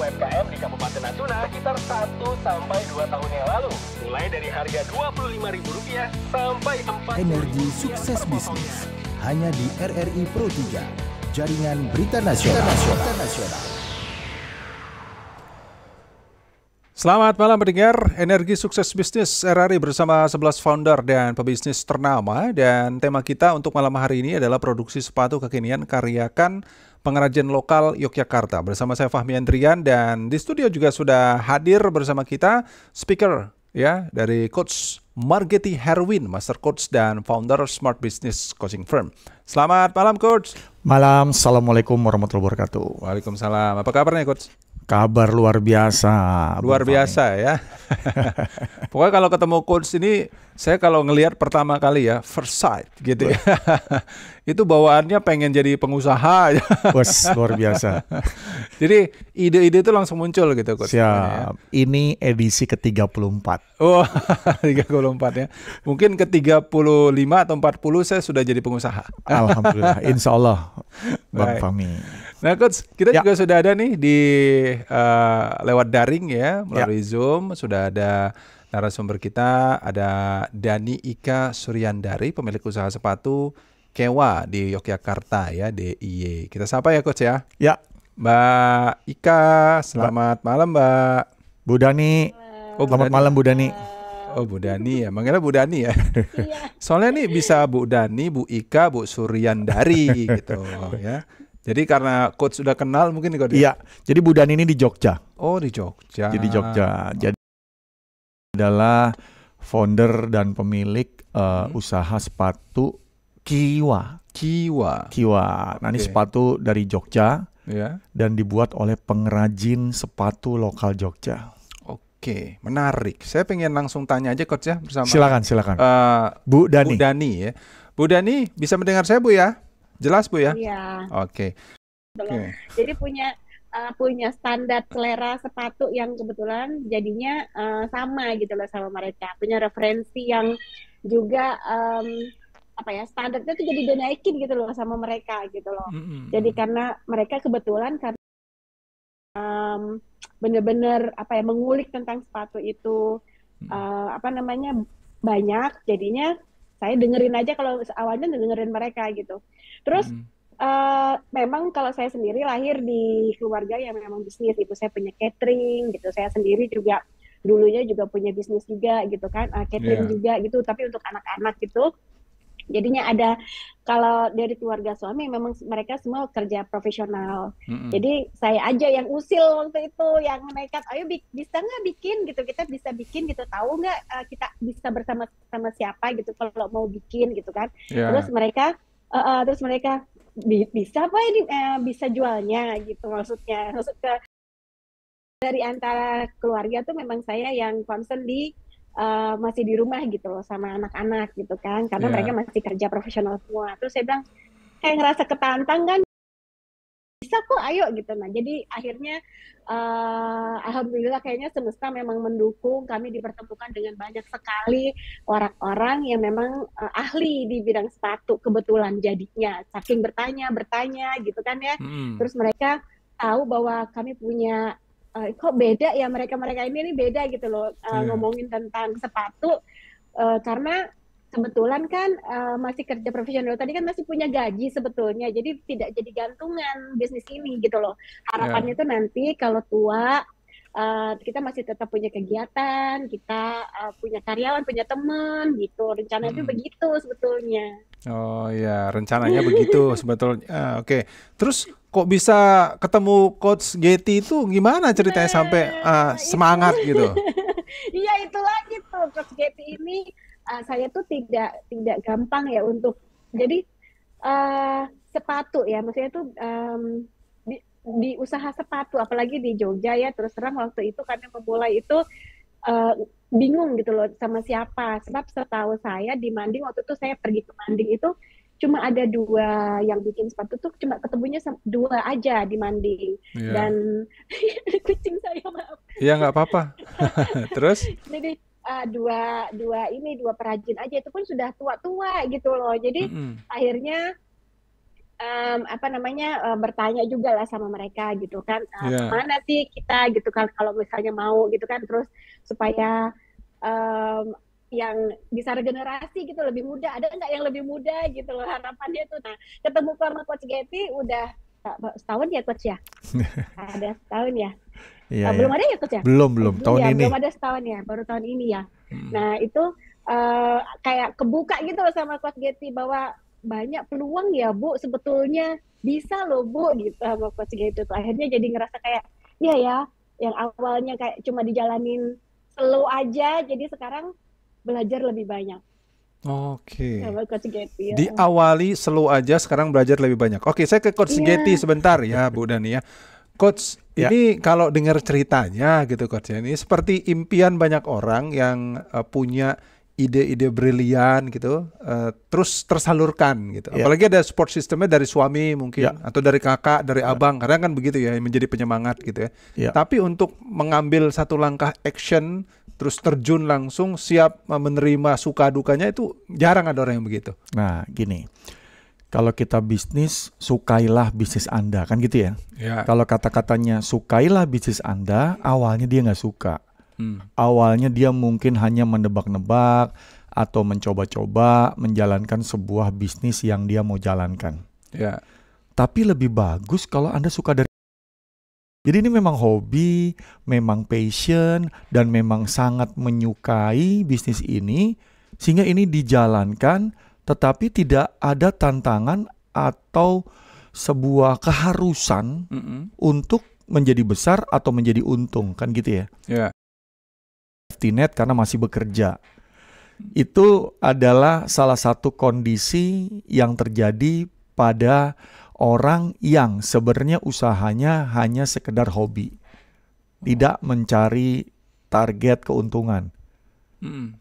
UMKM di Kabupaten Natuna sekitar 1-2 tahun yang lalu. Mulai dari harga Rp25.000 sampai 4 Energi Sukses Bisnis hanya di RRI Pro 3, Jaringan Berita Nasional. Selamat malam pendengar, Energi Sukses Bisnis RRI bersama 11 founder dan pebisnis ternama. Dan tema kita untuk malam hari ini adalah produksi sepatu kekinian karyakan pengrajin lokal Yogyakarta. Bersama saya Fahmi Andrian, dan di studio juga sudah hadir bersama kita speaker ya dari Coach Margeti Herwin, Master Coach dan founder Smart Business Coaching Firm. Selamat malam Coach. Malam, Assalamualaikum warahmatullahi wabarakatuh. Waalaikumsalam. Apa kabarnya Coach? Kabar luar biasa. Luar biasa ya. Pokoknya kalau ketemu Coach ini, saya kalau ngelihat pertama kali ya, first sight gitu ya. Itu bawaannya pengen jadi pengusaha. Wes, luar biasa. Jadi ide-ide itu langsung muncul gitu Coach. Siap. Ya. Ini edisi ke-34. Oh, 34 ya. Mungkin ke-35 atau 40 saya sudah jadi pengusaha. Alhamdulillah, insya Allah Bang Baik. Fahmi. Nah Coach, kita Ya. juga sudah ada nih di lewat daring ya, melalui Zoom. Sudah ada narasumber kita, ada Dani Ika Suryandari, pemilik usaha sepatu Kewa di Yogyakarta ya, DIY. Kita sapa ya Coach ya. Ya, Mbak Ika, selamat malam Mbak. Bu Dani. Oh, Bu Selamat Dani. malam Bu Dani. Oh Bu Dani ya, manggilnya Bu Dani ya. Soalnya nih bisa Bu Dani, Bu Ika, Bu Suryandari gitu ya. Jadi karena Coach sudah kenal mungkin Coach. Iya, jadi Bu Dani ini di Jogja. Oh di Jogja. Jadi Jogja. Jadi adalah founder dan pemilik usaha sepatu Kiwa. Nah, ini Oke. sepatu dari Jogja Ya. dan dibuat oleh pengrajin sepatu lokal Jogja. Oke, menarik. Saya pengen langsung tanya aja Coach ya bersama Silakan. Bu Bu Dani. Dani ya. Bu Dani bisa mendengar saya Bu ya? Jelas Bu ya? Iya. Oke. Oke. Jadi punya standar selera sepatu yang kebetulan jadinya sama gitu loh sama mereka. Punya referensi yang juga standarnya tuh jadi dinaikin gitu loh sama mereka gitu loh. Jadi karena mereka kebetulan bener-bener mengulik tentang sepatu itu banyak, jadinya saya dengerin aja kalau awalnya dengerin mereka gitu. Terus memang kalau saya sendiri lahir di keluarga yang memang bisnis, ibu saya punya catering gitu, saya sendiri juga dulunya juga punya bisnis juga gitu kan, catering juga gitu, tapi untuk anak-anak gitu. Jadinya ada, kalau dari keluarga suami memang mereka semua kerja profesional. Jadi saya aja yang usil waktu itu, yang nekat, ayo bisa nggak bikin gitu, kita bisa bikin gitu, tahu nggak kita bisa bersama siapa gitu kalau mau bikin gitu kan. Terus mereka bisa apa ini bisa jualnya gitu, maksudnya dari antara keluarga tuh memang saya yang concern di masih di rumah gitu loh sama anak-anak gitu kan, karena mereka masih kerja profesional semua. Terus saya bilang kayak ngerasa ketantang kan, bisa kok ayo gitu. Nah jadi akhirnya alhamdulillah kayaknya semesta memang mendukung, kami dipertemukan dengan banyak sekali orang-orang yang memang ahli di bidang sepatu kebetulan jadinya, saking bertanya gitu kan ya. Terus mereka tahu bahwa kami punya kok beda ya, mereka ini beda gitu loh ngomongin tentang sepatu, karena kebetulan kan masih kerja profesional tadi kan, masih punya gaji sebetulnya, jadi tidak jadi gantungan bisnis ini gitu loh. Harapannya itu nanti kalau tua kita masih tetap punya kegiatan, kita punya karyawan, punya teman gitu, rencananya itu begitu sebetulnya. Oh ya, rencananya begitu sebetulnya. Oke. Terus kok bisa ketemu Coach Getty itu gimana ceritanya sampai semangat gitu? Iya itu lagi tuh, Coach Getty ini saya tuh tidak gampang ya untuk, jadi sepatu ya, maksudnya tuh di usaha sepatu, apalagi di Jogja ya, terus terang waktu itu kami memulai itu bingung gitu loh sama siapa, sebab setahu saya di Manding waktu itu saya pergi ke Manding itu cuma ada 2 yang bikin sepatu tuh, cuma ketemunya 2 aja di Manding. Dan kucing saya, maaf. Iya nggak apa-apa. Terus? Jadi dua perajin aja, itu pun sudah tua-tua gitu loh. Jadi akhirnya bertanya juga lah sama mereka gitu kan, Ya. kemana sih kita gitu kan kalau misalnya mau gitu kan, terus supaya yang bisa regenerasi gitu lebih muda, ada nggak yang lebih muda gitu loh harapannya tuh. Nah, ketemu sama Coach Getty udah setahun ya Coach ya? Ada setahun ya? Iya, Belum ya. ada ya Coach ya? Belum tahun Iya, ini. belum ada setahun ya, baru tahun ini ya. Nah, itu kayak kebuka gitu loh sama Coach Getty bahwa banyak peluang ya Bu, sebetulnya bisa loh Bu gitu sama Coach Getty tuh. Akhirnya jadi ngerasa kayak iya ya, yang awalnya kayak cuma dijalanin slow aja, jadi sekarang belajar lebih banyak Oke. sama Coach Getty ya. Diawali slow aja, sekarang belajar lebih banyak. Oke, saya ke Coach Iya. Getty sebentar ya, Bu Dani ya. Coach, Ya. ini kalau dengar ceritanya gitu Coach, ya, ini seperti impian banyak orang yang punya ide-ide brilian gitu, terus tersalurkan gitu. Ya. Apalagi ada support sistemnya dari suami mungkin, Ya. atau dari kakak, dari abang, karena kan begitu ya, menjadi penyemangat gitu ya. Ya. Tapi untuk mengambil satu langkah action, terus terjun langsung, siap menerima suka dukanya, itu jarang ada orang yang begitu. Nah, gini. Kalau kita bisnis, sukailah bisnis Anda, kan gitu ya. Ya. Kalau kata-katanya sukailah bisnis Anda, awalnya dia nggak suka. Awalnya dia mungkin hanya menebak-nebak atau mencoba-coba menjalankan sebuah bisnis yang dia mau jalankan. Ya. Tapi lebih bagus kalau Anda suka dari. Jadi ini memang hobi, memang passion, dan memang sangat menyukai bisnis ini, sehingga ini dijalankan, tetapi tidak ada tantangan atau sebuah keharusan untuk menjadi besar atau menjadi untung, kan gitu ya. Ya. Safety net karena masih bekerja. Itu adalah salah satu kondisi yang terjadi pada orang yang sebenarnya usahanya hanya sekedar hobi, tidak mencari target keuntungan.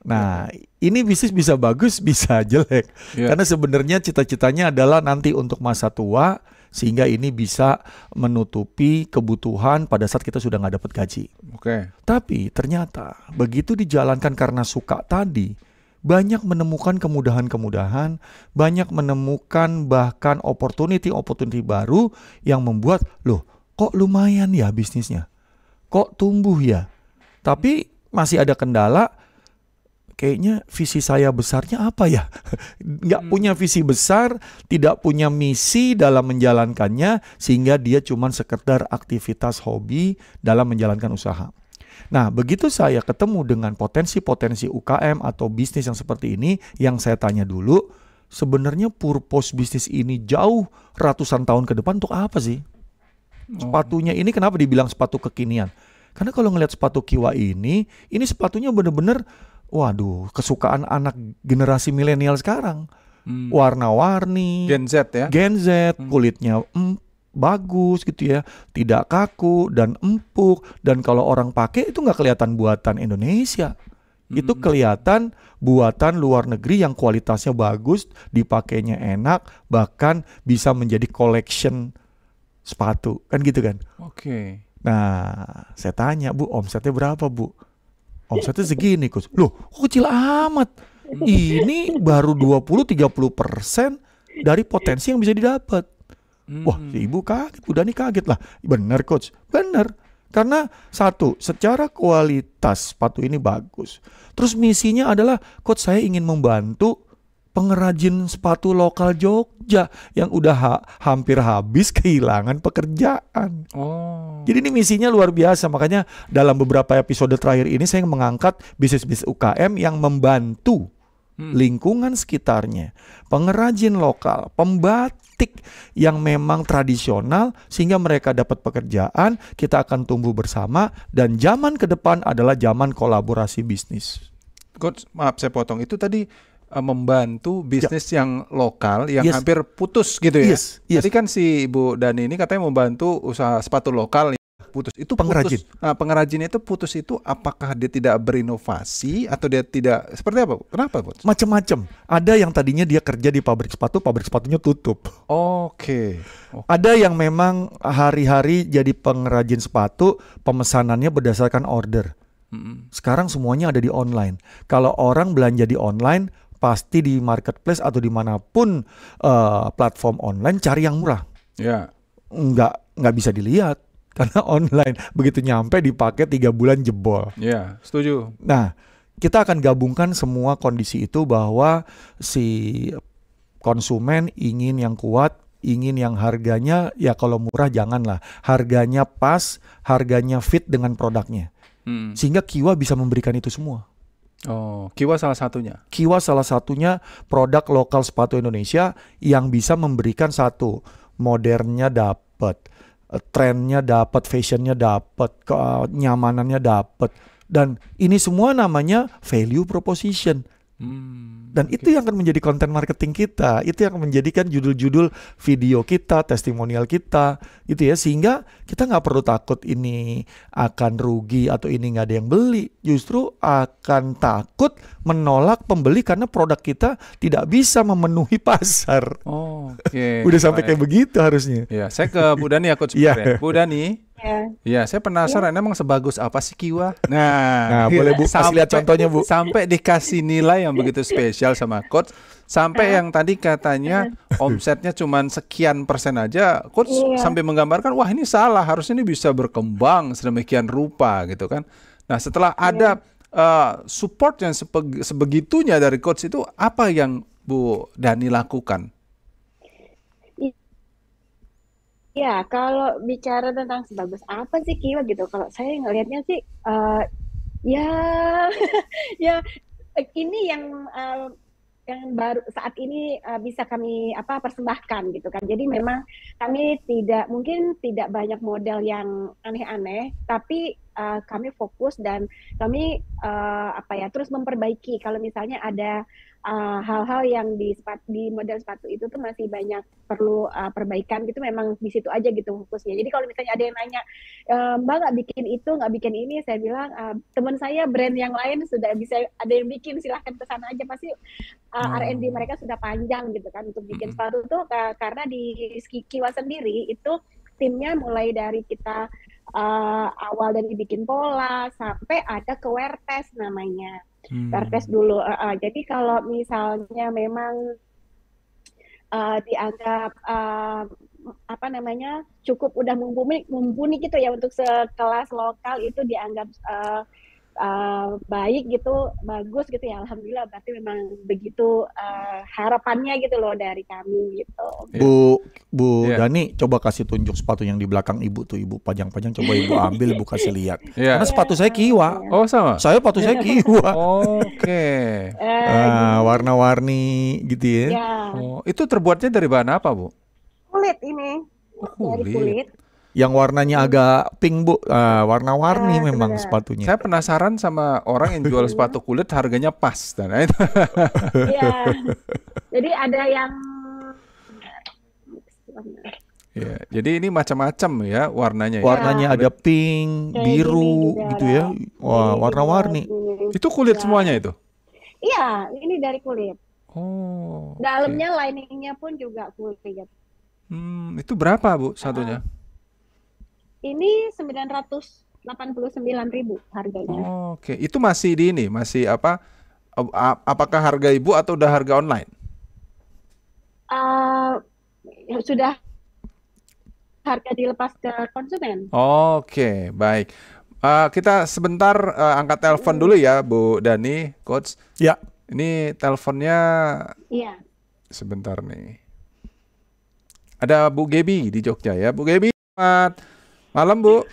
Nah, ini bisnis bisa bagus, bisa jelek. Ya. Karena sebenarnya cita-citanya adalah nanti untuk masa tua, sehingga ini bisa menutupi kebutuhan pada saat kita sudah nggak dapat gaji. Oke. Tapi ternyata begitu dijalankan karena suka tadi, banyak menemukan kemudahan-kemudahan, banyak menemukan bahkan opportunity baru yang membuat, loh kok lumayan ya bisnisnya, kok tumbuh ya. Tapi masih ada kendala, kayaknya visi saya besarnya apa ya? Nggak punya visi besar, tidak punya misi dalam menjalankannya, sehingga dia cuma sekedar aktivitas hobi dalam menjalankan usaha. Nah, begitu saya ketemu dengan potensi-potensi UKM atau bisnis yang seperti ini, yang saya tanya dulu, sebenarnya purpose bisnis ini jauh ratusan tahun ke depan untuk apa sih? Sepatunya ini kenapa dibilang sepatu kekinian? Karena kalau ngelihat sepatu Kiwa ini sepatunya bener-bener, waduh, kesukaan anak generasi milenial sekarang. Warna-warni, Gen Z ya. Gen Z, kulitnya bagus gitu ya, tidak kaku dan empuk, dan kalau orang pakai itu nggak kelihatan buatan Indonesia. Itu kelihatan buatan luar negeri yang kualitasnya bagus, dipakainya enak, bahkan bisa menjadi collection sepatu, kan gitu kan. Oke. Nah, saya tanya, Bu, omsetnya berapa, Bu? Omsetnya segini, Coach. Loh, kok kecil amat? Ini baru 20-30% dari potensi yang bisa didapat. Wah, si Ibu kaget, udah nih kaget lah. Bener, Coach, bener. Karena satu, secara kualitas sepatu ini bagus. Terus misinya adalah, Coach, saya ingin membantu pengrajin sepatu lokal Jogja yang udah hampir habis kehilangan pekerjaan. Jadi ini misinya luar biasa. Makanya dalam beberapa episode terakhir ini saya mengangkat bisnis-bisnis UKM yang membantu lingkungan sekitarnya, pengrajin lokal, pembatik yang memang tradisional, sehingga mereka dapat pekerjaan, kita akan tumbuh bersama, dan zaman ke depan adalah zaman kolaborasi bisnis. Coach, maaf saya potong. Itu tadi membantu bisnis yang lokal yang Yes. hampir putus gitu ya. Yes, yes. Tadi kan si Bu Dani ini katanya membantu usaha sepatu lokal yang putus. Itu Pengrajin. putus. Nah, pengrajin itu putus itu apakah dia tidak berinovasi atau dia tidak seperti apa, Bu? Kenapa, Bu? Macam-macam. Ada yang tadinya dia kerja di pabrik sepatunya tutup. Oke. Ada yang memang hari-hari jadi pengrajin sepatu, pemesanannya berdasarkan order. Sekarang semuanya ada di online. Kalau orang belanja di online, pasti di marketplace atau dimanapun platform online cari yang murah. Ya. Nggak bisa dilihat karena online. Begitu nyampe dipakai 3 bulan jebol. Ya, setuju. Nah, kita akan gabungkan semua kondisi itu bahwa si konsumen ingin yang kuat, ingin yang harganya ya kalau murah janganlah. Harganya pas, harganya fit dengan produknya. Sehingga Kiwa bisa memberikan itu semua. Oh, Kiwa salah satunya. Kiwa salah satunya produk lokal sepatu Indonesia yang bisa memberikan satu, modernnya dapat, trennya dapat, fashionnya dapat, kenyamanannya dapat. Dan ini semua namanya value proposition. Dan itu yang akan menjadi konten marketing kita. Itu yang akan menjadikan judul-judul video kita, testimonial kita, gitu ya. Sehingga kita nggak perlu takut ini akan rugi atau ini nggak ada yang beli. Justru akan takut menolak pembeli karena produk kita tidak bisa memenuhi pasar. Oke. Udah sampai kayak begitu harusnya. Ya, saya ke Bu Dani aku Iya. Bu Dani. Ya, saya penasaran emang sebagus apa sih Kiwa? Nah, boleh Bu kasih lihat contohnya Bu. Sampai dikasih nilai yang begitu spesial sama Coach. Sampai yang tadi katanya omsetnya cuma sekian persen aja, Coach sampai menggambarkan, wah ini salah, harusnya ini bisa berkembang sedemikian rupa gitu kan. Nah, setelah ada support yang sebegitunya dari Coach itu, apa yang Bu Dani lakukan? Ya, kalau bicara tentang sebagus apa sih Kiwa gitu, kalau saya ngelihatnya sih, ya, ya ini yang baru saat ini bisa kami persembahkan gitu kan. Jadi memang kami mungkin tidak banyak model yang aneh-aneh, tapi kami fokus dan kami terus memperbaiki. Kalau misalnya ada hal-hal yang di model sepatu itu tuh masih banyak perlu perbaikan gitu, memang di situ aja gitu fokusnya. Jadi kalau misalnya ada yang nanya, Mbak nggak bikin itu, nggak bikin ini, saya bilang teman saya brand yang lain sudah bisa ada yang bikin, silahkan ke sana aja, pasti R&D mereka sudah panjang gitu kan untuk bikin sepatu tuh, karena di Kiwa sendiri itu timnya mulai dari kita awal dari bikin pola sampai ada ke wear test namanya. Wear test dulu. Jadi kalau misalnya memang dianggap cukup udah mumpuni gitu ya untuk sekelas lokal, itu dianggap baik gitu, bagus gitu ya, alhamdulillah, berarti memang begitu harapannya gitu loh dari kami gitu. Bu Dani, coba kasih tunjuk sepatu yang di belakang Ibu tuh, Ibu pajang-pajang, coba Ibu ambil, Ibu kasih lihat. Karena sepatu saya Kiwa. Oh sama? Sepatu saya Kiwa. Oke. Warna-warni gitu ya. Oh, itu terbuatnya dari bahan apa Bu? Kulit ini. Dari kulit. Yang warnanya agak pink Bu, warna-warni memang sepatunya. Saya penasaran sama orang yang jual sepatu kulit harganya pas. Iya. Jadi ada yang ya, jadi ini macam-macam ya warnanya. Warnanya ada pink, biru gitu ya. Wah, warna-warni. Itu kulit semuanya itu? Iya, ini dari kulit. Oh. Dalamnya liningnya pun juga kulit. Itu berapa Bu satunya? Ini 989.000 harganya. Oke, itu masih di ini, masih apa? Apakah harga Ibu atau udah harga online? Sudah harga dilepas ke konsumen. Oke, baik. Kita sebentar angkat telepon dulu ya, Bu Dani, Coach. Ya. Ini teleponnya. Iya. Sebentar nih. Ada Bu Gebi di Jogja ya, Bu Gebi. Selamat malam Bu.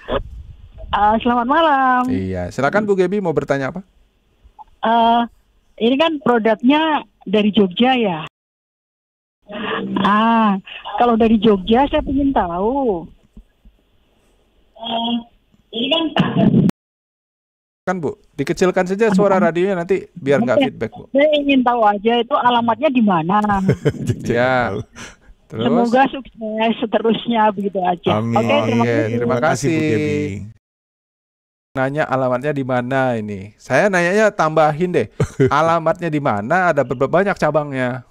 Selamat malam. Iya, silakan Bu Gebi, mau bertanya apa? Ini kan produknya dari Jogja ya. Kalau dari Jogja saya ingin tahu. Ini kan Bu, dikecilkan saja suara radionya nanti biar nggak feedback Bu. Saya ingin tahu aja itu alamatnya di mana. Ya. Terus? Semoga sukses seterusnya begitu aja. Amin. Oke, terima kasih Bu Gebi. Nanya alamatnya di mana ini? Saya nanyanya tambahin deh. Alamatnya di mana? Ada banyak cabangnya.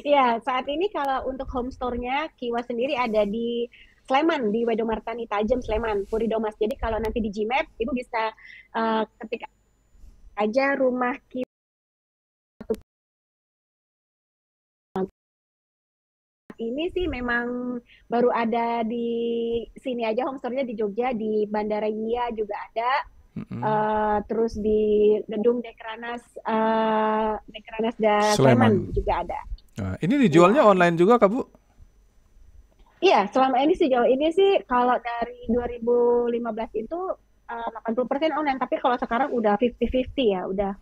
Ya, saat ini kalau untuk home store-nya Kiwa sendiri ada di Sleman, di Wedomartani Tajem Sleman, Puri Domas. Jadi kalau nanti di Gmap Ibu bisa ketika aja rumah kita ini sih memang baru ada di sini aja, home store-nya di Jogja, di Bandara Iya juga ada, terus di gedung Dekranas Sleman juga ada. Nah, ini dijualnya online juga Kak Bu? Iya, selama ini sejauh ini sih kalau dari 2015 itu 80% online, tapi kalau sekarang udah 50-50 ya, udah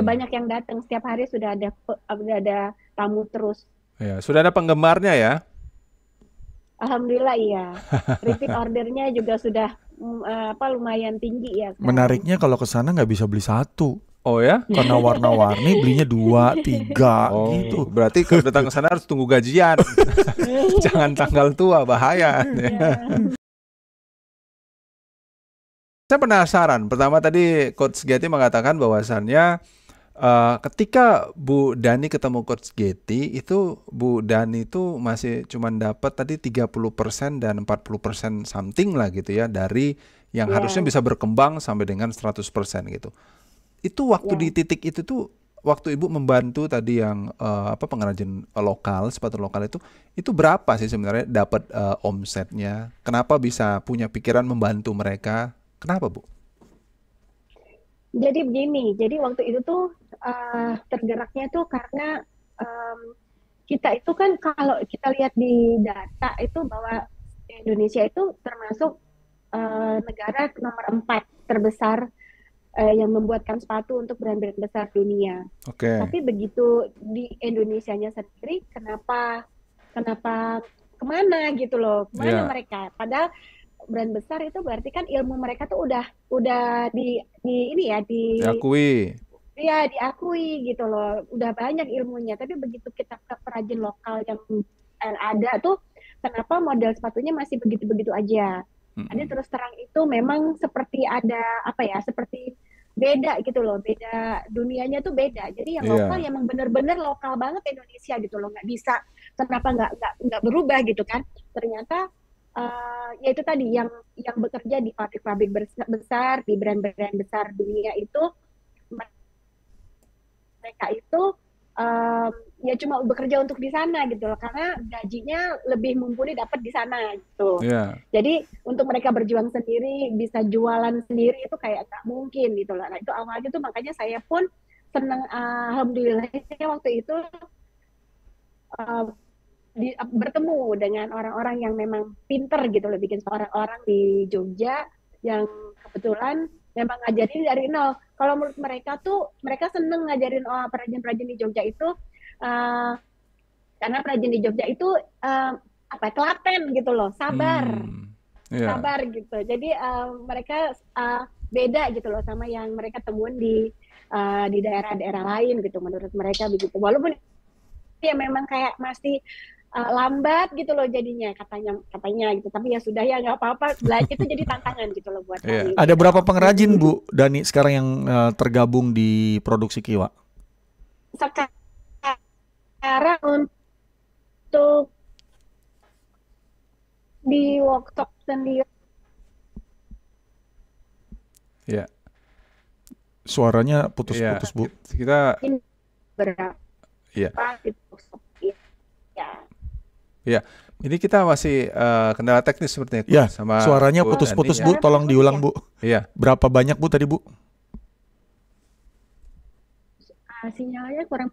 banyak yang datang setiap hari, sudah ada tamu terus. Ya, sudah ada penggemarnya ya? Alhamdulillah iya. Repeat ordernya juga sudah lumayan tinggi ya sekarang. Menariknya kalau ke sana nggak bisa beli satu. Oh ya? Karena warna-warni belinya 2, 3 gitu. Berarti kalau datang ke sana harus tunggu gajian. Jangan tanggal tua, bahaya. Saya penasaran. Pertama tadi Coach Getty mengatakan bahwasannya ketika Bu Dani ketemu Coach Getty, itu Bu Dani itu masih cuma dapat tadi 30% dan 40% something lah gitu ya, dari yang harusnya bisa berkembang sampai dengan 100% gitu. Itu waktu di titik itu tuh, waktu Ibu membantu tadi yang pengrajin lokal, sepatu lokal itu berapa sih sebenarnya dapat omsetnya? Kenapa bisa punya pikiran membantu mereka? Kenapa Bu? Jadi begini, jadi waktu itu tuh tergeraknya tuh karena kita itu kan kalau kita lihat di data itu bahwa Indonesia itu termasuk negara nomor 4 terbesar yang membuatkan sepatu untuk brand-brand besar dunia. Tapi begitu di Indonesianya sendiri, kenapa kemana gitu loh, kemana mereka? Padahal brand besar itu berarti kan ilmu mereka tuh udah diakui. Iya, diakui gitu loh. Udah banyak ilmunya, tapi begitu kita ke perajin lokal yang ada tuh, kenapa model sepatunya masih begitu-begitu aja. Jadi terus terang itu memang seperti ada seperti beda gitu loh, beda, dunianya tuh beda. Jadi yang lokal yang bener-bener lokal banget Indonesia gitu loh, nggak bisa, kenapa nggak berubah gitu kan. Ternyata ya itu tadi yang bekerja di pabrik-pabrik besar, di brand-brand besar dunia itu, mereka itu ya cuma bekerja untuk di sana gitu loh, karena gajinya lebih mumpuni dapat di sana gitu. Jadi untuk mereka berjuang sendiri, bisa jualan sendiri itu kayak nggak mungkin gitu loh. Nah itu awalnya tuh makanya saya pun senang, alhamdulillah waktu itu bertemu dengan orang-orang yang memang pinter gitu loh, bikin orang-orang di Jogja yang kebetulan memang ngajarin dari nol. Kalau menurut mereka tuh, mereka seneng ngajarin perajin-perajin di Jogja itu, karena perajin di Jogja itu telaten gitu loh, sabar gitu. Jadi mereka beda gitu loh sama yang mereka temuin di daerah-daerah lain gitu, menurut mereka begitu. Walaupun ya memang kayak masih lambat gitu loh jadinya katanya gitu, tapi ya sudah ya nggak apa-apa, belajar itu jadi tantangan gitu loh buat kami. Ada berapa pengrajin Bu Dani sekarang yang tergabung di produksi Kiwa? Sekarang untuk di workshop sendiri suaranya putus-putus Bu. Kita berapa di workshop ya, ini kita masih kendala teknis sepertinya. Ya, sama suaranya putus-putus Bu, tolong diulang Bu. Iya. Berapa banyak Bu tadi Bu? Sinyalnya kurang.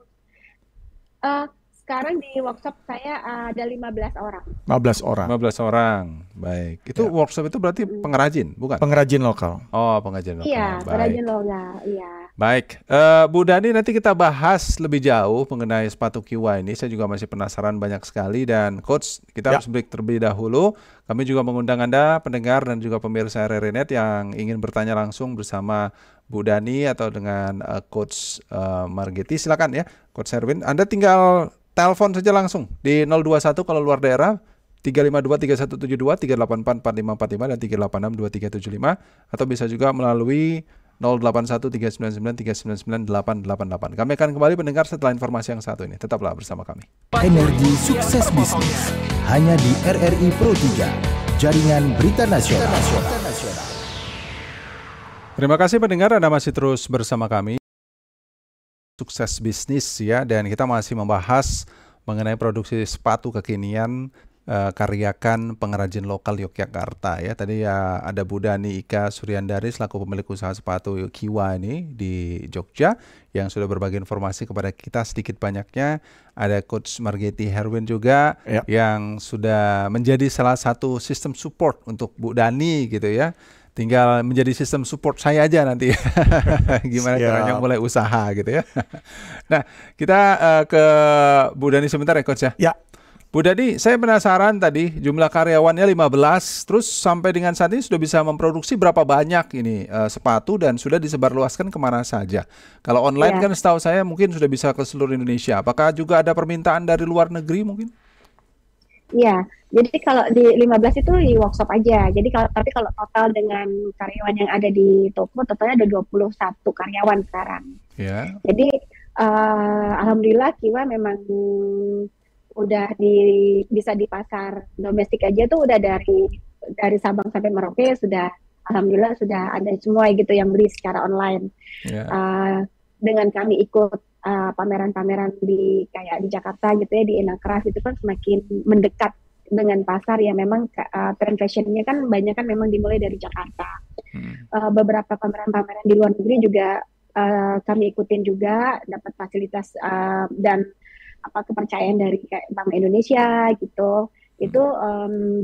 Sekarang di workshop saya ada 15 orang. 15 orang. 15 orang. Baik. Itu workshop itu berarti pengrajin, bukan? Pengrajin lokal. Oh, pengrajin lokal. Iya, pengrajin lokal. Iya. Baik, Bu Dani, nanti kita bahas lebih jauh mengenai sepatu Kiwa ini. Saya juga masih penasaran banyak sekali, dan Coach, kita harus break terlebih dahulu. Kami juga mengundang Anda, pendengar dan juga pemirsa RRI.net yang ingin bertanya langsung bersama Bu Dani atau dengan Coach Margetti. Silakan ya, Coach Erwin. Anda tinggal telepon saja langsung di 021 kalau luar daerah, 352-3172, 384-4545 dan 386-2375, atau bisa juga melalui 081399399888. Kami akan kembali pendengar setelah informasi yang satu ini. Tetaplah bersama kami. Energi sukses bisnis hanya di RRI Pro 3, jaringan berita nasional. Terima kasih pendengar, Anda masih terus bersama kami. Sukses bisnis ya, dan kita masih membahas mengenai produksi sepatu kekinian karyakan pengrajin lokal Yogyakarta ya. Tadi ya ada Bu Dani Ika Suryandari selaku pemilik usaha sepatu Kiwa ini di Jogja yang sudah berbagi informasi kepada kita sedikit banyaknya. Ada Coach Margeti Herwin juga yang sudah menjadi salah satu sistem support untuk Bu Dani gitu ya. Tinggal menjadi sistem support saya aja nanti. Gimana caranya mulai usaha gitu ya. Nah, kita ke Bu Dani sebentar ya Coach ya. Ya. Bu Dani, saya penasaran tadi jumlah karyawannya 15, terus sampai dengan saat ini sudah bisa memproduksi berapa banyak ini sepatu dan sudah disebarluaskan kemana saja? Kalau online kan setahu saya mungkin sudah bisa ke seluruh Indonesia. Apakah juga ada permintaan dari luar negeri mungkin? Iya, jadi kalau di 15 itu di workshop aja. Jadi kalau total dengan karyawan yang ada di toko, totalnya ada 21 karyawan sekarang. Ya. Jadi alhamdulillah Kiwa memang udah bisa di pasar domestik aja tuh udah dari Sabang sampai Merauke sudah alhamdulillah sudah ada semua gitu yang beli secara online. Dengan kami ikut pameran-pameran kayak di Jakarta gitu ya, di Inacraft itu kan semakin mendekat dengan pasar yang memang trend fashionnya kan banyak kan memang dimulai dari Jakarta. Beberapa pameran-pameran di luar negeri juga kami ikutin juga, dapat fasilitas dan kepercayaan dari kayak Bank Indonesia gitu. Itu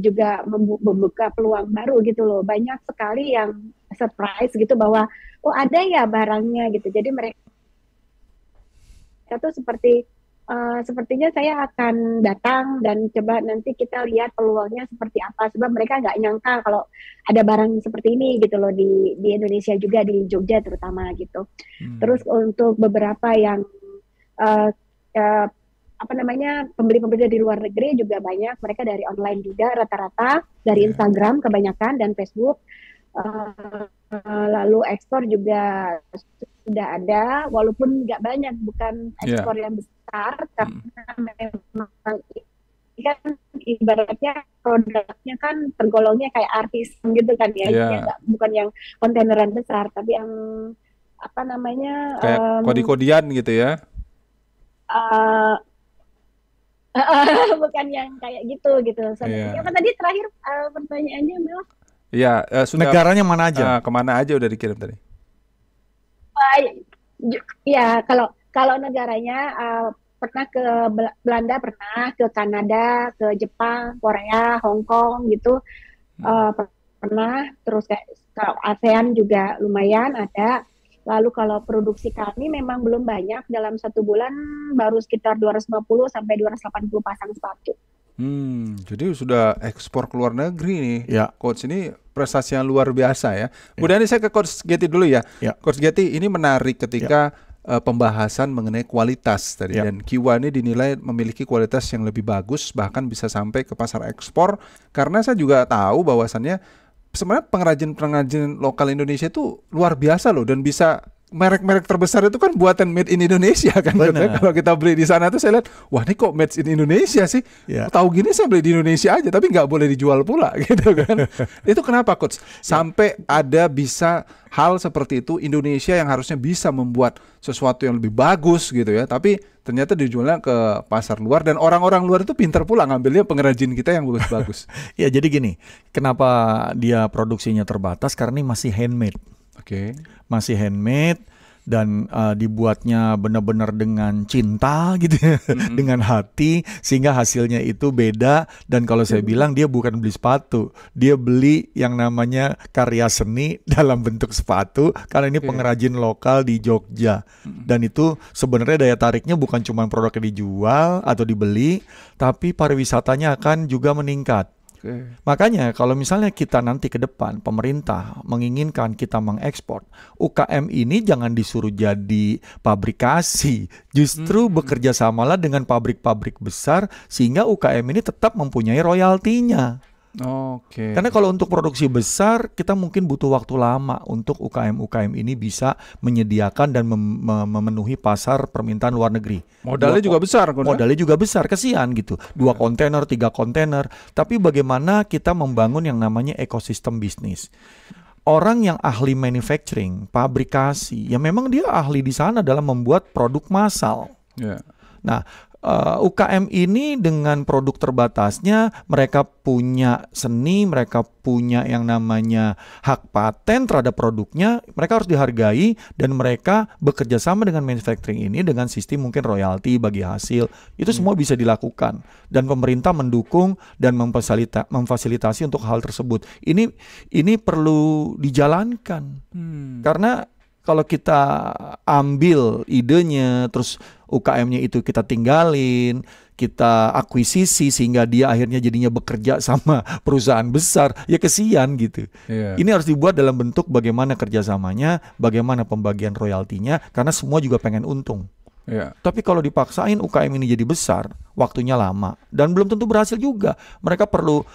juga membuka peluang baru gitu loh. Banyak sekali yang surprise gitu bahwa oh ada ya barangnya gitu. Jadi mereka tuh sepertinya saya akan datang dan coba nanti kita lihat peluangnya seperti apa. Sebab mereka nggak nyangka kalau ada barang seperti ini gitu loh di Indonesia juga, di Jogja terutama gitu. Terus untuk beberapa yang pembeli-pembeli dari luar negeri juga banyak, mereka dari online juga rata-rata, dari Instagram kebanyakan dan Facebook. Lalu ekspor juga sudah ada, walaupun nggak banyak, bukan ekspor yang besar, karena memang kan ibaratnya produknya kan tergolongnya kayak artis gitu kan ya, bukan yang kontaineran besar, tapi yang kayak kodi-kodian gitu ya. Bukan yang kayak gitu. Apa tadi terakhir pertanyaannya Mel? Iya, sudah. Negaranya mana aja? Kemana aja udah dikirim tadi? Ya, kalau negaranya pernah ke Belanda, pernah ke Kanada, ke Jepang, Korea, Hong Kong gitu, pernah. Terus kayak kalau ASEAN juga lumayan ada. Lalu kalau produksi kami memang belum banyak, dalam 1 bulan baru sekitar 250 sampai 280 pasang sepatu. Jadi sudah ekspor ke luar negeri nih. Ya. Coach, ini prestasi yang luar biasa ya. Bu Dani, saya ke Coach Getty dulu ya. Coach Getty, ini menarik ketika pembahasan mengenai kualitas tadi, dan Kiwa ini dinilai memiliki kualitas yang lebih bagus, bahkan bisa sampai ke pasar ekspor. Karena saya juga tahu bahwasannya sebenarnya pengrajin lokal Indonesia itu luar biasa loh, dan bisa merek-merek terbesar itu kan buatan made in Indonesia kan. Kalau kita beli di sana tuh saya lihat, wah ini kok made in Indonesia sih. Tahu gini saya beli di Indonesia aja, tapi nggak boleh dijual pula gitu kan. Itu kenapa Coach? Sampai ada bisa hal seperti itu, Indonesia yang harusnya bisa membuat sesuatu yang lebih bagus gitu ya, tapi ternyata dijualnya ke pasar luar, dan orang-orang luar itu pintar pula ngambilnya pengrajin kita yang bagus-bagus. Ya jadi gini, kenapa dia produksinya terbatas? Karena ini masih handmade. Masih handmade dan dibuatnya benar-benar dengan cinta gitu ya, dengan hati, sehingga hasilnya itu beda. Dan kalau saya bilang, dia bukan beli sepatu, dia beli yang namanya karya seni dalam bentuk sepatu, karena ini pengrajin lokal di Jogja. Dan itu sebenarnya daya tariknya bukan cuma produknya dijual atau dibeli, tapi pariwisatanya akan juga meningkat. Makanya kalau misalnya kita nanti ke depan pemerintah menginginkan kita mengekspor, UKM ini jangan disuruh jadi pabrikasi, justru bekerja samalah dengan pabrik-pabrik besar sehingga UKM ini tetap mempunyai royaltinya. Karena kalau untuk produksi besar kita mungkin butuh waktu lama untuk UKM-UKM ini bisa menyediakan dan memenuhi pasar permintaan luar negeri. Modalnya juga besar. Modalnya juga besar, kasihan gitu. 2 kontainer, 3 kontainer. Tapi bagaimana kita membangun yang namanya ekosistem bisnis? orang yang ahli manufacturing, pabrikasi, ya memang dia ahli di sana dalam membuat produk massal. Ya. Nah, UKM ini dengan produk terbatasnya, mereka punya seni, mereka punya yang namanya hak paten terhadap produknya, mereka harus dihargai dan mereka bekerja sama dengan manufacturing ini dengan sistem mungkin royalti bagi hasil. Itu semua bisa dilakukan dan pemerintah mendukung dan memfasilitasi untuk hal tersebut. Ini perlu dijalankan. Karena kalau kita ambil idenya, terus UKM-nya itu kita tinggalin, kita akuisisi sehingga dia akhirnya jadinya bekerja sama perusahaan besar, ya kesian gitu. Yeah. Ini harus dibuat dalam bentuk bagaimana kerjasamanya, bagaimana pembagian royaltinya, karena semua juga pengen untung. Yeah. Tapi kalau dipaksain UKM ini jadi besar, waktunya lama dan belum tentu berhasil juga. Mereka perlu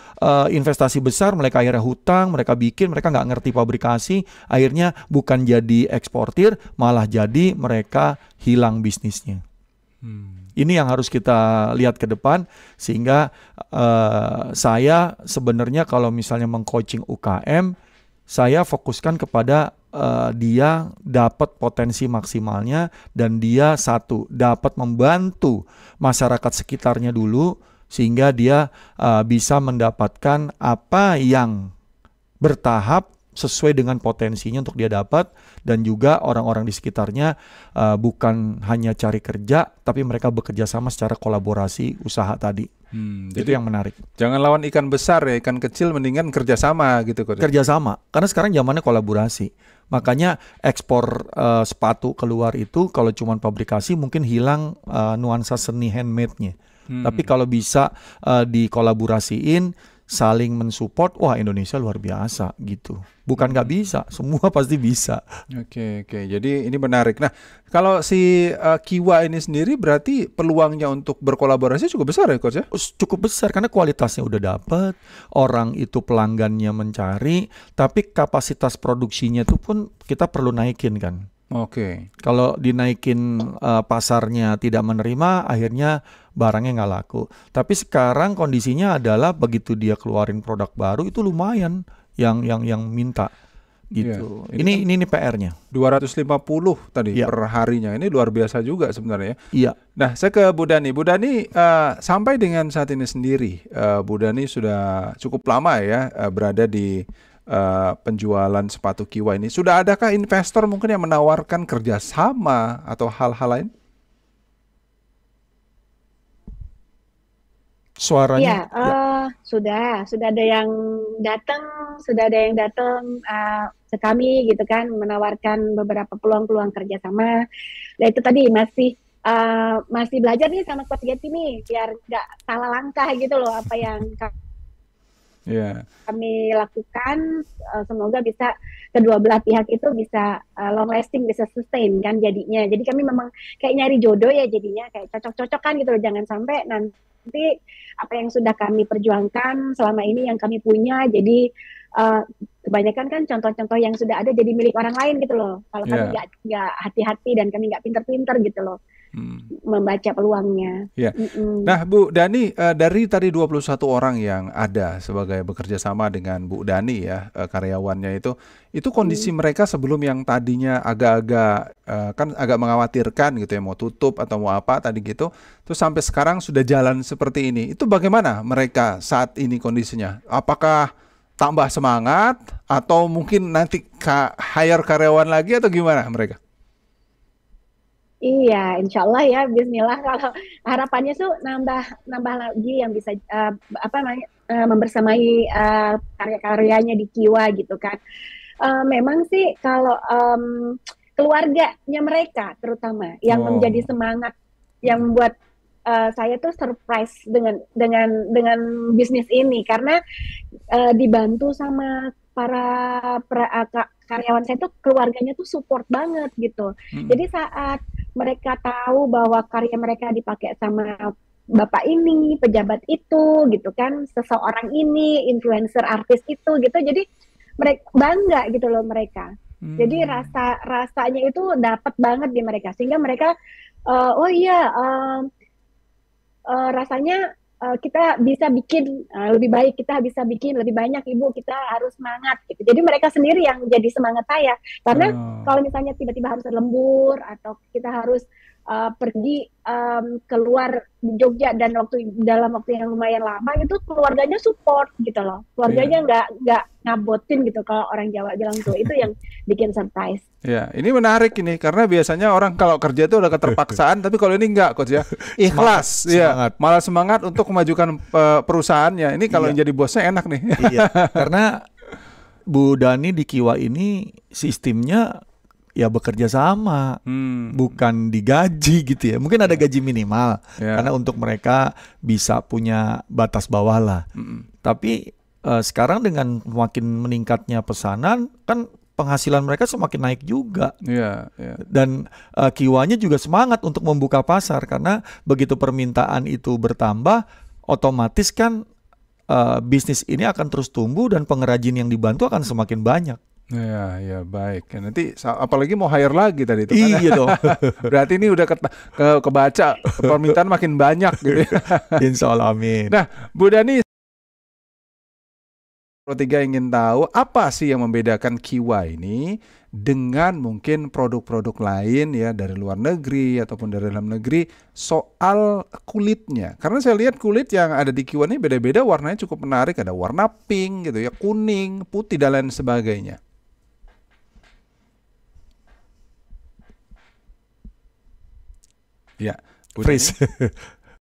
investasi besar, mereka akhirnya hutang, mereka nggak ngerti pabrikasi, akhirnya bukan jadi eksportir, malah jadi mereka hilang bisnisnya. Ini yang harus kita lihat ke depan, sehingga saya sebenarnya kalau misalnya mengcoaching UKM, saya fokuskan kepada dia dapat potensi maksimalnya dan dia dapat membantu masyarakat sekitarnya dulu sehingga dia bisa mendapatkan apa yang bertahap sesuai dengan potensinya untuk dia dapat, dan juga orang-orang di sekitarnya bukan hanya cari kerja tapi mereka bekerja sama secara kolaborasi usaha tadi. Itu yang menarik. Jangan lawan ikan besar ya, ikan kecil mendingan kerjasama gitu. Kerjasama, karena sekarang zamannya kolaborasi. Makanya ekspor sepatu keluar itu kalau cuma pabrikasi mungkin hilang nuansa seni handmade-nya. Tapi kalau bisa dikolaborasiin, saling mensupport, wah Indonesia luar biasa gitu. Bukan nggak bisa, semua pasti bisa. Oke. Jadi ini menarik. Nah, kalau si Kiwa ini sendiri berarti peluangnya untuk berkolaborasi cukup besar ya, Coach ya? Cukup besar karena kualitasnya udah dapet, orang itu pelanggannya mencari, tapi kapasitas produksinya itu pun kita perlu naikin kan. Oke. Kalau dinaikin pasarnya tidak menerima, akhirnya barangnya nggak laku. Tapi sekarang kondisinya adalah begitu dia keluarin produk baru itu lumayan yang minta gitu. Yeah. Ini PR-nya. 250 tadi per harinya. Ini luar biasa juga sebenarnya. Iya. Nah, saya ke Bu Dani. Bu Dani, sampai dengan saat ini sendiri, Bu Dani sudah cukup lama ya berada di penjualan sepatu Kiwa ini. Sudah adakah investor mungkin yang menawarkan kerjasama atau hal-hal lain? Suaranya? Sudah ada yang datang ke kami gitu kan, menawarkan beberapa peluang-peluang kerjasama. Dan itu tadi masih belajar nih sama Coach Getty nih, biar nggak salah langkah gitu loh apa yang kami lakukan. Semoga bisa kedua belah pihak itu bisa long lasting, bisa sustain kan jadinya. Jadi kami memang kayak nyari jodoh ya jadinya, kayak cocok-cocokan gitu loh. Jangan sampai nanti apa yang sudah kami perjuangkan selama ini yang kami punya jadi kebanyakan kan contoh-contoh yang sudah ada jadi milik orang lain gitu loh. Kalau kami nggak hati-hati dan kami nggak pinter-pinter gitu loh membaca peluangnya. Nah Bu Dani, dari tadi 21 orang yang ada sebagai bekerja sama dengan Bu Dani ya, karyawannya itu kondisi mereka sebelum yang tadinya agak-agak kan agak mengkhawatirkan gitu ya, mau tutup atau mau apa tadi gitu, terus sampai sekarang sudah jalan seperti ini. Itu bagaimana mereka saat ini kondisinya? Apakah tambah semangat atau mungkin nanti hire karyawan lagi atau gimana mereka? Iya, insya Allah ya, Bismillah. Kalau harapannya tuh nambah lagi yang bisa membersamai karya-karyanya di Kiwa gitu kan. Memang sih kalau keluarganya mereka terutama yang menjadi semangat, yang membuat saya tuh surprise dengan bisnis ini karena dibantu sama para karyawan saya tuh keluarganya tuh support banget gitu. Jadi saat mereka tahu bahwa karya mereka dipakai sama bapak ini, pejabat itu gitu kan, seseorang ini, influencer, artis itu gitu, jadi mereka bangga gitu loh mereka. Jadi rasanya itu dapat banget di mereka, sehingga mereka rasanya kita bisa bikin lebih baik, kita bisa bikin lebih banyak Ibu, kita harus semangat gitu. Jadi mereka sendiri yang jadi semangat saya. Karena kalau misalnya tiba-tiba harus lembur atau kita harus pergi keluar di Jogja dan dalam waktu yang lumayan lama itu keluarganya support gitu loh. Keluarganya nggak ngabotin gitu kalau orang Jawa bilang tuh. Itu yang bikin surprise. Ya, ini menarik ini karena biasanya orang kalau kerja itu udah keterpaksaan, tapi kalau ini enggak, Coach ya. Ikhlas, ya. Malah semangat untuk memajukan perusahaannya. Ini kalau yang jadi bosnya enak nih. Iya, karena Bu Dani di Kiwa ini sistemnya ya bekerja sama, bukan digaji gitu ya. Mungkin ada gaji minimal karena untuk mereka bisa punya batas bawah lah. Tapi sekarang dengan makin meningkatnya pesanan kan penghasilan mereka semakin naik juga. Dan Kiwanya juga semangat untuk membuka pasar karena begitu permintaan itu bertambah, otomatis kan bisnis ini akan terus tumbuh dan pengrajin yang dibantu akan semakin banyak. Ya baik. Nanti apalagi mau hire lagi tadi itu kan. Iya dong. Berarti ini udah kebaca permintaan makin banyak gitu ya. Insya Allah, amin. Nah, Bu Dani, Pro 3 ingin tahu apa sih yang membedakan Kiwa ini dengan mungkin produk-produk lain ya dari luar negeri ataupun dari dalam negeri soal kulitnya. Karena saya lihat kulit yang ada di Kiwa ini beda-beda, warnanya cukup menarik, ada warna pink gitu ya, kuning, putih dan lain sebagainya. Ya, freeze.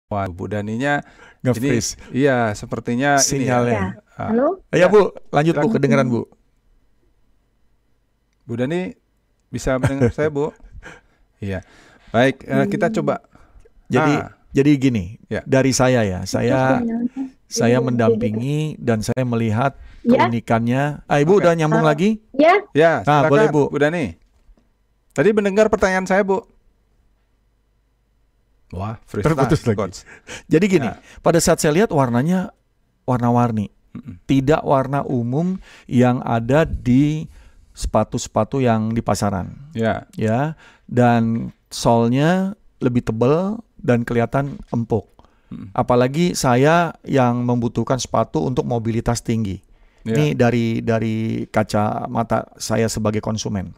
Wah, Bu Daninya nge-freeze. Iya, sepertinya sinyalnya. Ya. Halo? Ya Bu, lanjut Bu, kedengeran Bu. Bu Dani bisa mendengar saya Bu? Iya. Baik, kita coba. Jadi gini, dari saya ya, saya mendampingi dan saya melihat keunikannya. Ibu udah nyambung lagi? Ya. Silakan, boleh Bu. Bu Dani. Tadi mendengar pertanyaan saya Bu. Wah, terputus lagi. Jadi gini, pada saat saya lihat warnanya warna-warni. Tidak warna umum yang ada di sepatu-sepatu yang di pasaran. Ya. Dan solnya lebih tebal dan kelihatan empuk. Apalagi saya yang membutuhkan sepatu untuk mobilitas tinggi. Ini dari kacamata saya sebagai konsumen.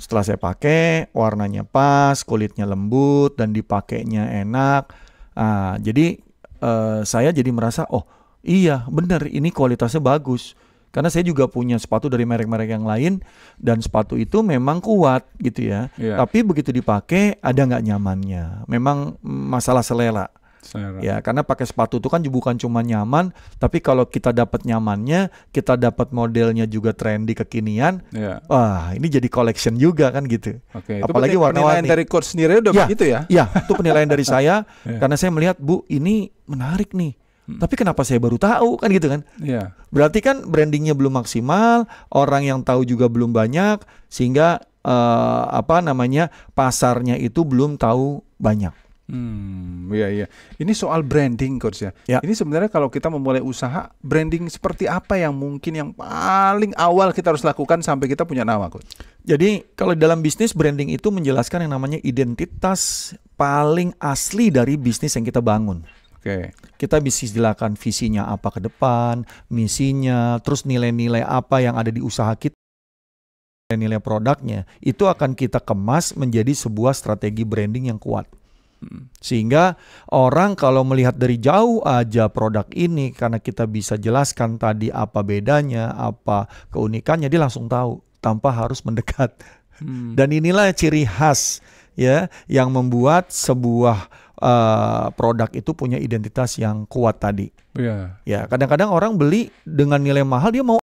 Setelah saya pakai, warnanya pas, kulitnya lembut dan dipakainya enak. Jadi saya jadi merasa, oh iya benar, ini kualitasnya bagus. Karena saya juga punya sepatu dari merek-merek yang lain dan sepatu itu memang kuat gitu ya. Tapi begitu dipakai ada nggak nyamannya. Memang masalah selera. Ya, karena pakai sepatu itu kan bukan cuma nyaman, tapi kalau kita dapat nyamannya, kita dapat modelnya juga trendy kekinian. Wah, ini jadi collection juga kan gitu. Apalagi warna-warni. Penilaian dari coach sendiri udah begitu ya? Iya, itu penilaian dari saya karena saya melihat, Bu, ini menarik nih. Tapi kenapa saya baru tahu kan gitu kan? Berarti kan brandingnya belum maksimal, orang yang tahu juga belum banyak, sehingga pasarnya itu belum tahu banyak. Iya. Ini soal branding coach ya. Ini sebenarnya kalau kita memulai usaha, branding seperti apa yang mungkin yang paling awal kita harus lakukan sampai kita punya nama coach? Jadi kalau dalam bisnis, branding itu menjelaskan yang namanya identitas paling asli dari bisnis yang kita bangun. Kita bisa istilahkan visinya apa ke depan, misinya, terus nilai-nilai apa yang ada di usaha kita, nilai produknya, itu akan kita kemas menjadi sebuah strategi branding yang kuat. Sehingga orang kalau melihat dari jauh aja produk ini, karena kita bisa jelaskan tadi apa bedanya, apa keunikannya, dia langsung tahu tanpa harus mendekat. Dan inilah ciri khas ya yang membuat sebuah produk itu punya identitas yang kuat tadi. Ya, kadang-kadang orang beli dengan nilai mahal, dia mau,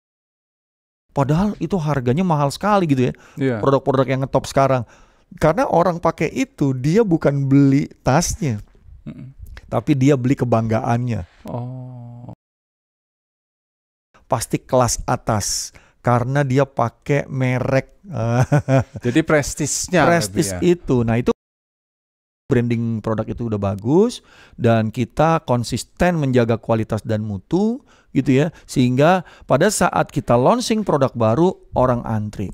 padahal itu harganya mahal sekali gitu ya. Produk-produk yang ngetop sekarang. Karena orang pakai itu, dia bukan beli tasnya, tapi dia beli kebanggaannya. Pasti kelas atas, karena dia pakai merek. Jadi prestisnya. Prestis itu, nah itu branding produk itu udah bagus dan kita konsisten menjaga kualitas dan mutu gitu ya, sehingga pada saat kita launching produk baru, orang antri.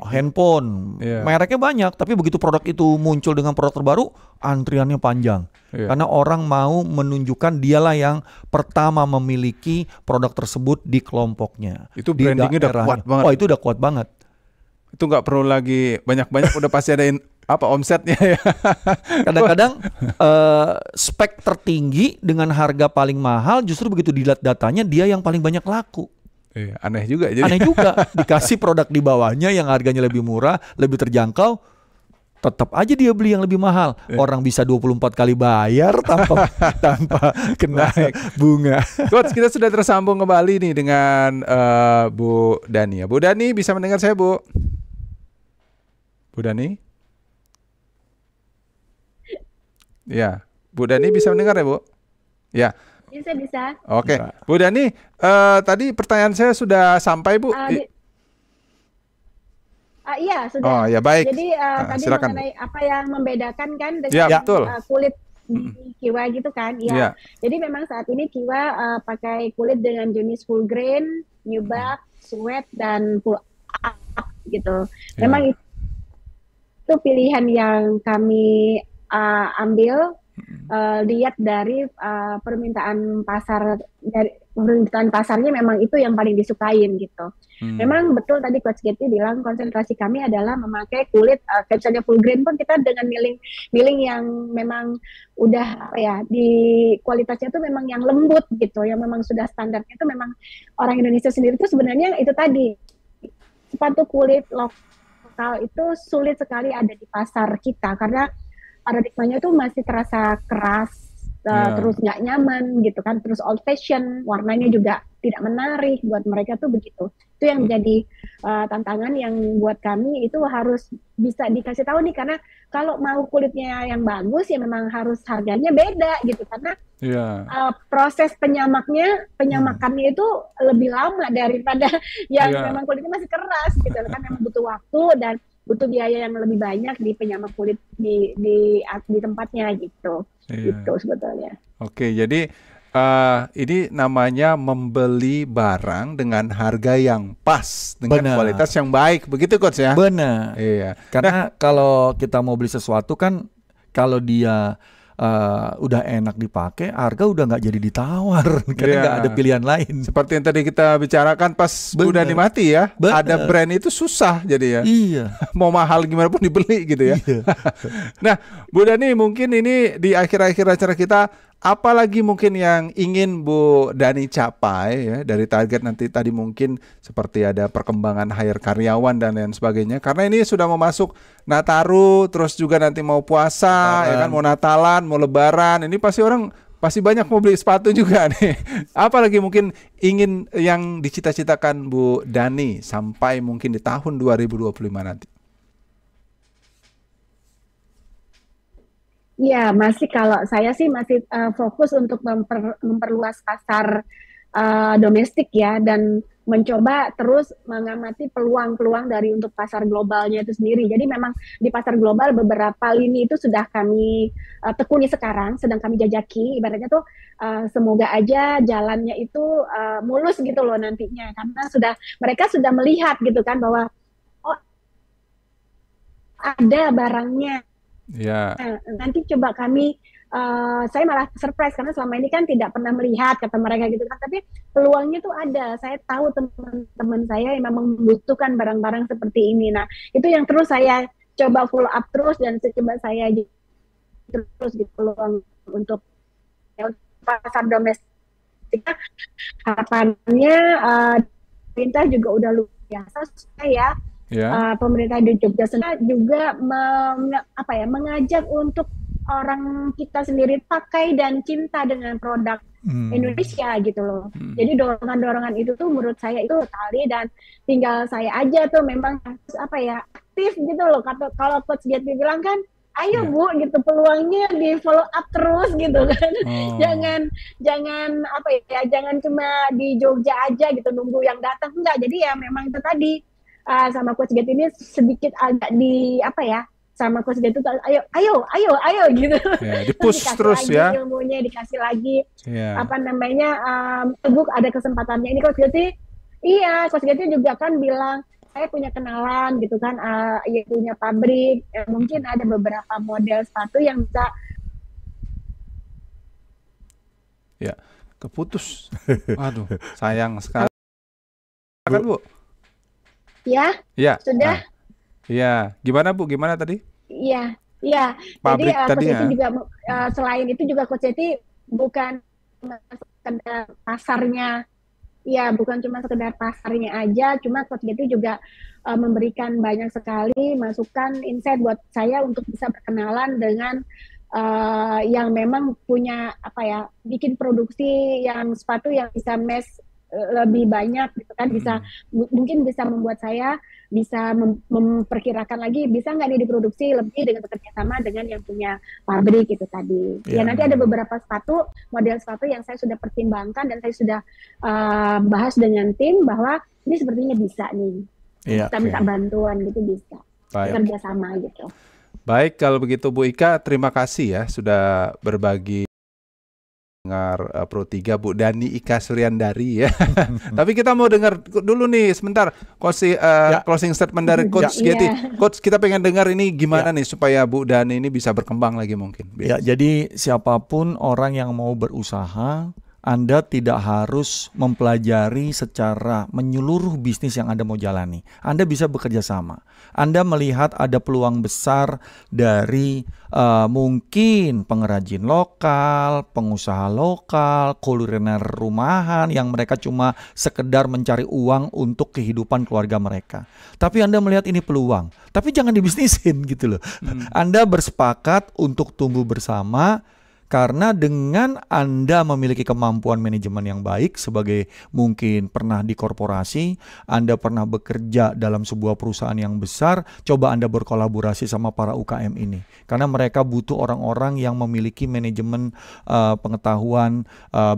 handphone, mereknya banyak, tapi begitu produk itu muncul dengan produk terbaru, antriannya panjang. Karena orang mau menunjukkan dialah yang pertama memiliki produk tersebut di kelompoknya. Itu brandingnya udah kuat banget. Oh, itu udah kuat banget. Itu nggak perlu lagi banyak-banyak, udah pasti ada omsetnya ya. Kadang-kadang spek tertinggi dengan harga paling mahal, justru begitu dilihat datanya dia yang paling banyak laku. Aneh juga. Aneh juga, dikasih produk di bawahnya yang harganya lebih murah, lebih terjangkau, tetap aja dia beli yang lebih mahal. Orang bisa 24 kali bayar tanpa kena bunga. Coach, kita sudah tersambung kembali nih dengan Bu Dani. Bu Dani bisa mendengar saya, Bu? Bu Dani? Ya, Bu Dani bisa mendengar ya, Bu? Ya. Bisa. Oke, Bu Dani, tadi pertanyaan saya sudah sampai, Bu. Iya, sudah. Oh ya, baik. Jadi tadi silakan, mengenai apa yang membedakan kan dengan betul. Kulit di Kiwa gitu kan. Iya. Jadi memang saat ini Kiwa pakai kulit dengan jenis full grain, nubuck, sweat, dan full up gitu. Memang itu pilihan yang kami ambil lihat dari permintaan pasarnya, memang itu yang paling disukain gitu. Memang betul tadi Coach Getty bilang konsentrasi kami adalah memakai kulit kayak misalnya full grain pun kita dengan milling yang memang udah di kualitasnya itu memang yang lembut gitu, yang memang sudah standarnya itu memang orang Indonesia sendiri itu sebenarnya itu tadi sepatu kulit lokal itu sulit sekali ada di pasar kita karena paradigmanya itu masih terasa keras, terus nggak nyaman gitu kan, terus old fashion, warnanya juga tidak menarik buat mereka tuh begitu. Itu yang menjadi tantangan yang buat kami itu harus bisa dikasih tahu nih, karena kalau mau kulitnya yang bagus ya memang harus harganya beda gitu, karena proses penyamakannya itu lebih lama daripada yang memang kulitnya masih keras gitu kan, memang butuh waktu dan butuh biaya yang lebih banyak di penyamak kulit di tempatnya gitu. Gitu sebetulnya. Oke, jadi ini namanya membeli barang dengan harga yang pas dengan kualitas yang baik, begitu Coach ya? Benar. Iya. Karena kalau kita mau beli sesuatu kan, kalau dia udah enak dipakai, harga udah nggak jadi ditawar, karena nggak ada pilihan lain. Seperti yang tadi kita bicarakan pas udah dimati ya, ada brand itu susah jadi ya. Iya. Mau mahal gimana pun dibeli gitu ya. Nah, Bu Dani, mungkin ini di akhir-akhir acara kita, apalagi mungkin yang ingin Bu Dani capai ya dari target nanti tadi, mungkin seperti ada perkembangan hire karyawan dan lain sebagainya, karena ini sudah mau masuk Nataru, terus juga nanti mau puasa ya kan, mau Natalan, mau Lebaran, ini pasti orang banyak mau beli sepatu juga nih. Apalagi mungkin ingin yang dicita-citakan Bu Dani sampai mungkin di tahun 2025 nanti? Ya, kalau saya sih masih fokus untuk memperluas pasar domestik ya, dan mencoba terus mengamati peluang-peluang dari untuk pasar globalnya itu sendiri. Jadi memang di pasar global beberapa lini itu sudah kami tekuni sekarang, sedang kami jajaki. Ibaratnya tuh semoga aja jalannya itu mulus gitu loh nantinya, karena mereka sudah melihat gitu kan bahwa oh ada barangnya. Nah, nanti coba kami, saya malah surprise karena selama ini kan tidak pernah melihat kata mereka gitu kan, tapi peluangnya tuh ada. Saya tahu teman-teman saya yang memang membutuhkan barang-barang seperti ini. Nah, itu yang terus saya coba follow up terus, dan coba saya terus gitu peluang untuk pasar domestik. Harapannya pemerintah juga udah luar biasa ya. Pemerintah di Jogja juga mengajak untuk orang kita sendiri pakai dan cinta dengan produk Indonesia gitu loh. Jadi dorongan-dorongan itu tuh menurut saya itu tali, dan tinggal saya aja tuh memang aktif gitu loh. Kalau Coach Getty bilang kan, ayo Bu gitu, peluangnya di follow up terus gitu kan. Jangan cuma di Jogja aja gitu nunggu yang datang, enggak. Jadi ya memang itu tadi sama Coach Getty ini sedikit agak sama Coach Getty ayo gitu. Di-push terus ya. Ilmunya dikasih lagi. Book ada kesempatannya ini Coach Getty. Iya, Coach Getty juga kan bilang saya punya kenalan gitu kan, ya punya pabrik, mungkin ada beberapa model sepatu yang bisa. Ya, keputus. Waduh, sayang sekali. Kan Bu? Ya, Ya. sudah. Iya, gimana Bu? Gimana tadi? Iya, iya. Pabrik Jadi tadi Coach ya? Yeti juga selain itu juga Coach Yeti bukan cuma sekedar pasarnya, ya bukan cuma sekedar pasarnya aja, cuma Coach Yeti juga memberikan banyak sekali masukan, insight buat saya untuk bisa berkenalan dengan yang memang punya bikin produksi yang sepatu yang bisa mass lebih banyak gitu kan, bisa mungkin bisa membuat saya bisa memperkirakan lagi bisa nggak nih diproduksi lebih dengan bekerja sama dengan yang punya pabrik gitu tadi. Ya nanti ada beberapa model sepatu yang saya sudah pertimbangkan dan saya sudah bahas dengan tim bahwa ini sepertinya bisa nih. Kita minta bantuan gitu, bisa kerja sama gitu. Baik, kalau begitu Bu Ika, terima kasih ya sudah berbagi dengar Pro 3 Bu Dani Ika Suryandari ya. Tapi kita mau dengar dulu nih sebentar closing statement dari Coach Yeti. Coach, kita pengen dengar ini gimana nih supaya Bu Dani ini bisa berkembang lagi mungkin. Ya, jadi siapapun orang yang mau berusaha, Anda tidak harus mempelajari secara menyeluruh bisnis yang Anda mau jalani. Anda bisa bekerja sama. Anda melihat ada peluang besar dari mungkin pengrajin lokal, pengusaha lokal, kuliner rumahan yang mereka cuma sekedar mencari uang untuk kehidupan keluarga mereka. Tapi Anda melihat ini peluang. Tapi jangan dibisnisin gitu loh. Anda bersepakat untuk tumbuh bersama. Karena dengan Anda memiliki kemampuan manajemen yang baik sebagai mungkin pernah di korporasi, Anda pernah bekerja dalam sebuah perusahaan yang besar, coba Anda berkolaborasi sama para UKM ini. Karena mereka butuh orang-orang yang memiliki manajemen pengetahuan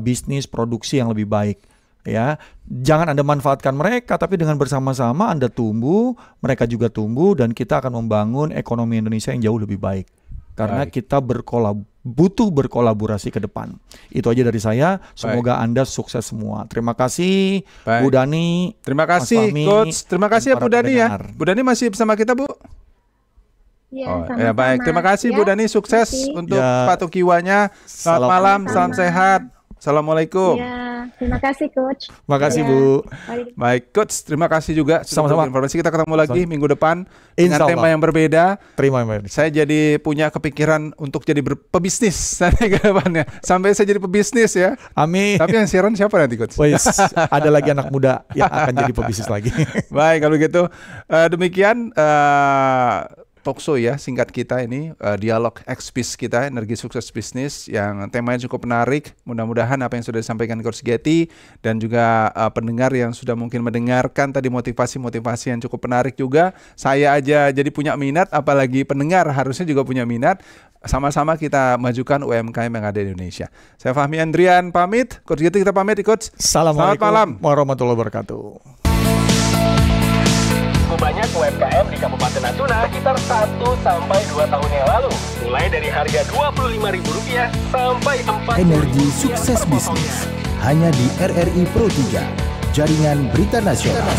bisnis, produksi yang lebih baik. Ya, jangan Anda manfaatkan mereka, tapi dengan bersama-sama Anda tumbuh, mereka juga tumbuh, dan kita akan membangun ekonomi Indonesia yang jauh lebih baik. Karena kita butuh berkolaborasi ke depan. Itu aja dari saya. Semoga Anda sukses semua. Terima kasih Bu Dani. Terima kasih Coach. Terima kasih ya Bu Dani ya. Bu Dani masih bersama kita Bu? Ya, baik. Terima kasih Bu Dani. Sukses untuk sepatu Kiwanya. Selamat malam. Salam sehat. Assalamualaikum. Ya, terima kasih Coach. Terima kasih Bu. Baik Coach, terima kasih juga. Sama-sama. Informasi kita ketemu lagi minggu depan dengan tema yang berbeda. Saya jadi punya kepikiran untuk jadi pebisnis nanti ke depannya. Sampai saya jadi pebisnis ya. Amin. Tapi yang siaran siapa nanti Coach? Ada lagi anak muda yang akan jadi pebisnis lagi. Baik, kalau gitu demikian talkshow ya singkat kita ini, dialog ekspis kita Energi Sukses Bisnis yang temanya cukup menarik. Mudah-mudahan apa yang sudah disampaikan Coach Yeti dan juga pendengar yang sudah mungkin mendengarkan tadi motivasi-motivasi yang cukup menarik juga. Saya aja jadi punya minat, apalagi pendengar harusnya juga punya minat. Sama-sama kita majukan UMKM yang ada di Indonesia. Saya Fahmi Andrian pamit. Coach Yeti kita pamit Coach. Assalamualaikum Selamat malam warahmatullahi wabarakatuh. Banyak UMKM di Kabupaten Natuna sekitar 1-2 tahun yang lalu. Mulai dari harga Rp25.000 sampai 4. Energi Sukses Bisnis hanya di RRI Pro 3, Jaringan Berita Nasional.